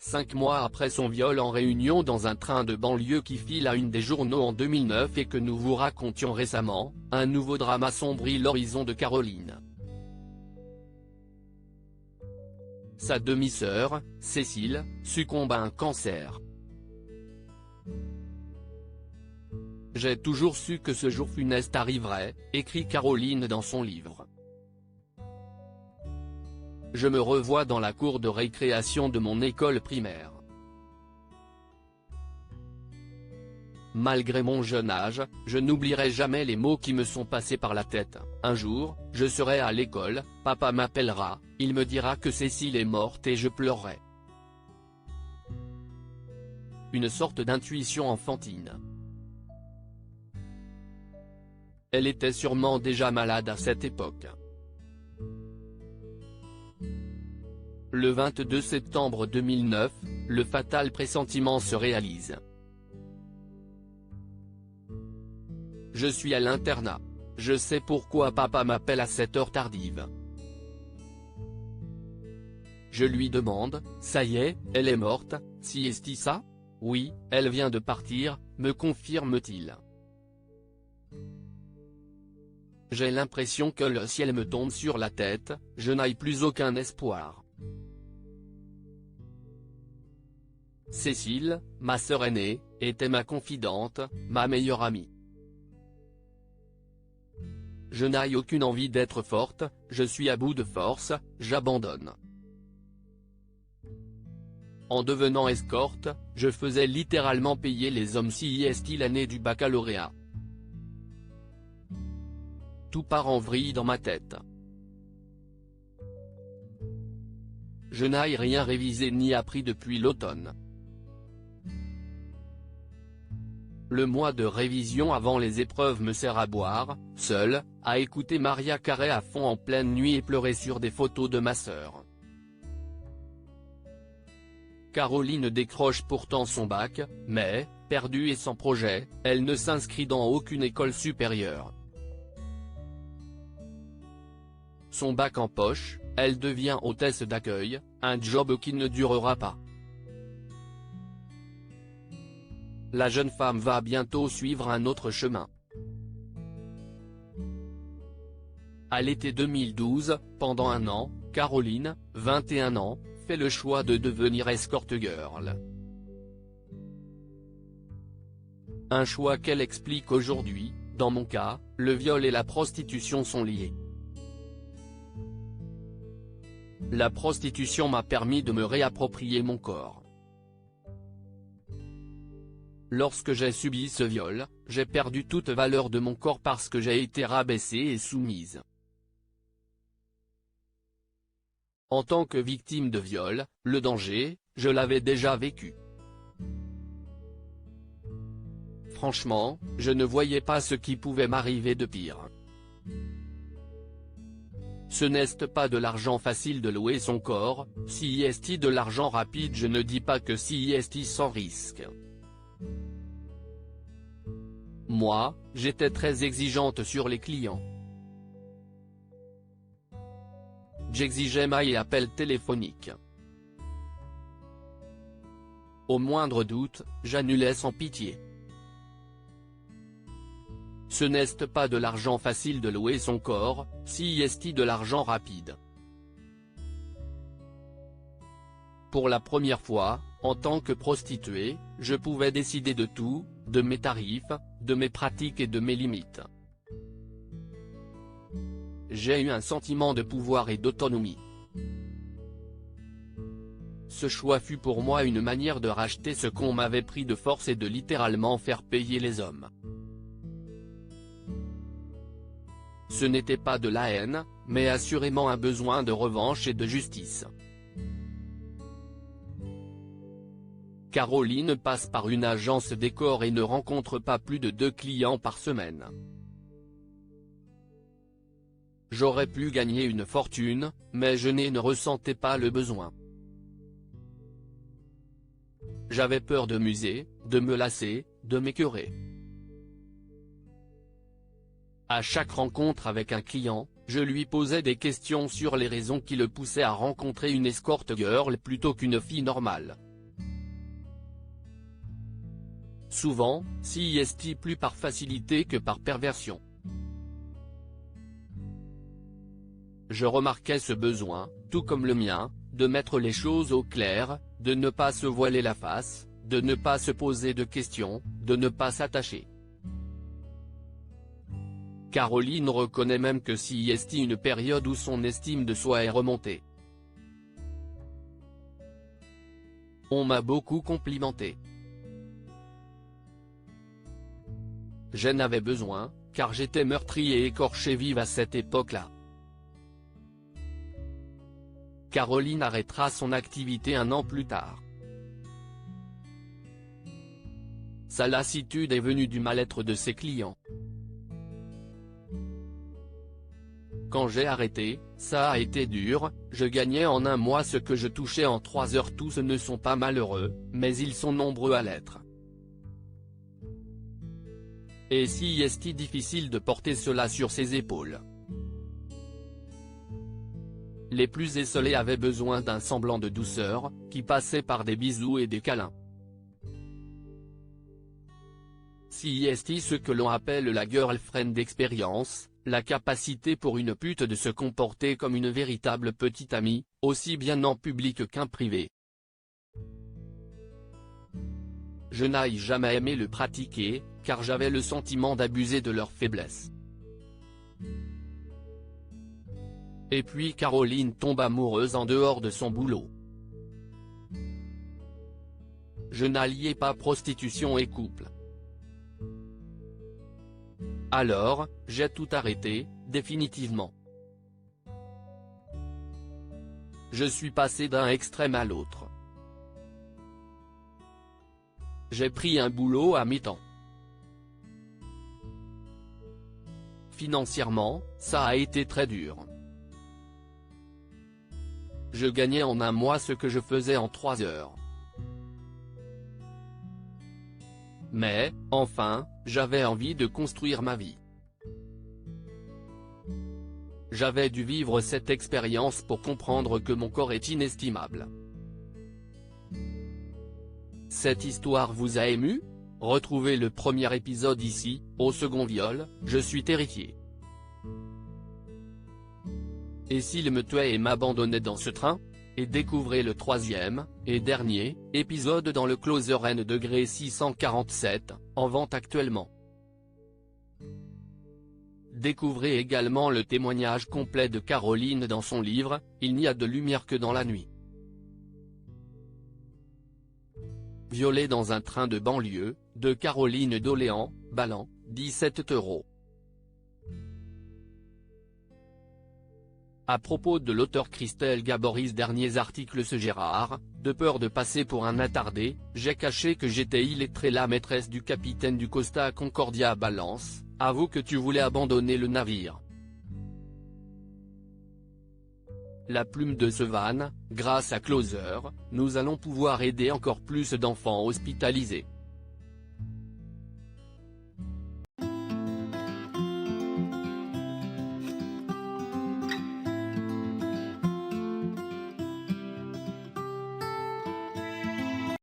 5 mois après son viol en réunion dans un train de banlieue qui fit la une des journaux en 2009 et que nous vous racontions récemment, un nouveau drame assombrit l'horizon de Caroline. Sa demi-sœur, Cécile, succombe à un cancer. J'ai toujours su que ce jour funeste arriverait, écrit Caroline dans son livre. Je me revois dans la cour de récréation de mon école primaire. Malgré mon jeune âge, je n'oublierai jamais les mots qui me sont passés par la tête. Un jour, je serai à l'école, papa m'appellera, il me dira que Cécile est morte et je pleurerai. Une sorte d'intuition enfantine. Elle était sûrement déjà malade à cette époque. Le 22 septembre 2009, le fatal pressentiment se réalise. Je suis à l'internat. Je sais pourquoi papa m'appelle à cette heure tardive. Je lui demande, ça y est, elle est morte, si est-ce ça? Oui, elle vient de partir, me confirme-t-il. J'ai l'impression que le ciel me tombe sur la tête, je n'ai plus aucun espoir. Cécile, ma sœur aînée, était ma confidente, ma meilleure amie. Je n'ai aucune envie d'être forte, je suis à bout de force, j'abandonne. En devenant escorte, je faisais littéralement payer les hommes si est l'année du baccalauréat. Tout part en vrille dans ma tête. Je n'ai rien révisé ni appris depuis l'automne. Le mois de révision avant les épreuves me sert à boire, seul, à écouter Maria Carey à fond en pleine nuit et pleurer sur des photos de ma sœur. Caroline décroche pourtant son bac, mais, perdue et sans projet, elle ne s'inscrit dans aucune école supérieure. Son bac en poche, elle devient hôtesse d'accueil, un job qui ne durera pas. La jeune femme va bientôt suivre un autre chemin. À l'été 2012, pendant un an, Caroline, 21 ans, fait le choix de devenir escort girl. Un choix qu'elle explique aujourd'hui, dans mon cas, le viol et la prostitution sont liés. La prostitution m'a permis de me réapproprier mon corps. Lorsque j'ai subi ce viol, j'ai perdu toute valeur de mon corps parce que j'ai été rabaissée et soumise. En tant que victime de viol, le danger, je l'avais déjà vécu. Franchement, je ne voyais pas ce qui pouvait m'arriver de pire. Ce n'est pas de l'argent facile de louer son corps, si est de l'argent rapide, je ne dis pas que si est sans risque. Moi, j'étais très exigeante sur les clients. J'exigeais mail et appel téléphonique. Au moindre doute, j'annulais sans pitié. Ce n'est pas de l'argent facile de louer son corps, si est de l'argent rapide. Pour la première fois, en tant que prostituée, je pouvais décider de tout, de mes tarifs, de mes pratiques et de mes limites. J'ai eu un sentiment de pouvoir et d'autonomie. Ce choix fut pour moi une manière de racheter ce qu'on m'avait pris de force et de littéralement faire payer les hommes. Ce n'était pas de la haine, mais assurément un besoin de revanche et de justice. Caroline passe par une agence décor et ne rencontre pas plus de 2 clients par semaine. J'aurais pu gagner une fortune, mais je ne ressentais pas le besoin. J'avais peur de m'user, de me lasser, de m'écœurer. À chaque rencontre avec un client, je lui posais des questions sur les raisons qui le poussaient à rencontrer une escort girl plutôt qu'une fille normale. souvent, CIST plus par facilité que par perversion. Je remarquais ce besoin, tout comme le mien, de mettre les choses au clair, de ne pas se voiler la face, de ne pas se poser de questions, de ne pas s'attacher. Caroline reconnaît même que CIST une période où son estime de soi est remontée. On m'a beaucoup complimenté. J'en avais besoin, car j'étais meurtri et écorché vive à cette époque-là. Caroline arrêtera son activité un an plus tard. Sa lassitude est venue du mal-être de ses clients. Quand j'ai arrêté, ça a été dur, je gagnais en un mois ce que je touchais en 3 heures. Tous ne sont pas malheureux, mais ils sont nombreux à l'être. Et si est-il difficile de porter cela sur ses épaules. Les plus esselés avaient besoin d'un semblant de douceur, qui passait par des bisous et des câlins. Si est ce que l'on appelle la girlfriend d'expérience, la capacité pour une pute de se comporter comme une véritable petite amie, aussi bien en public qu'en privé. Je n'ai jamais aimé le pratiquer, car j'avais le sentiment d'abuser de leur faiblesse. Et puis Caroline tombe amoureuse en dehors de son boulot. Je n'alliais pas prostitution et couple. Alors, j'ai tout arrêté, définitivement. Je suis passé d'un extrême à l'autre. J'ai pris un boulot à mi-temps. Financièrement, ça a été très dur. Je gagnais en un mois ce que je faisais en 3 heures. Mais, enfin, j'avais envie de construire ma vie. J'avais dû vivre cette expérience pour comprendre que mon corps est inestimable. Cette histoire vous a ému? Retrouvez le premier épisode ici. Au second viol, je suis terrifié. Et s'il me tuait et m'abandonnait dans ce train? Et découvrez le 3e, et dernier, épisode dans le Closer N 647, en vente actuellement. Découvrez également le témoignage complet de Caroline dans son livre, Il n'y a de lumière que dans la nuit. Violée dans un train de banlieue, de Caroline Doléan, Ballan, 17 €. À propos de l'auteur Christelle Gaboris, derniers articles. Ce Gérard, de peur de passer pour un attardé, j'ai caché que j'étais illettré. La maîtresse du capitaine du Costa Concordia balance, avoue que tu voulais abandonner le navire. La plume de Sevan, grâce à Closer, nous allons pouvoir aider encore plus d'enfants hospitalisés.